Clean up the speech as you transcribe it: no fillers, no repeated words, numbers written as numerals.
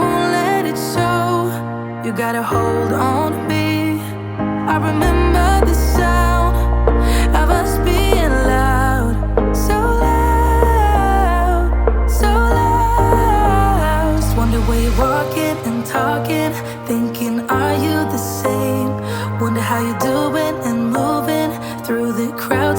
won't let it show. You gotta hold on to me. I remember the sound of us being loud, so loud, so loud. Just wonder where you're walking and talking, thinking, are you the same? Wonder how you're doing and moving through the crowd.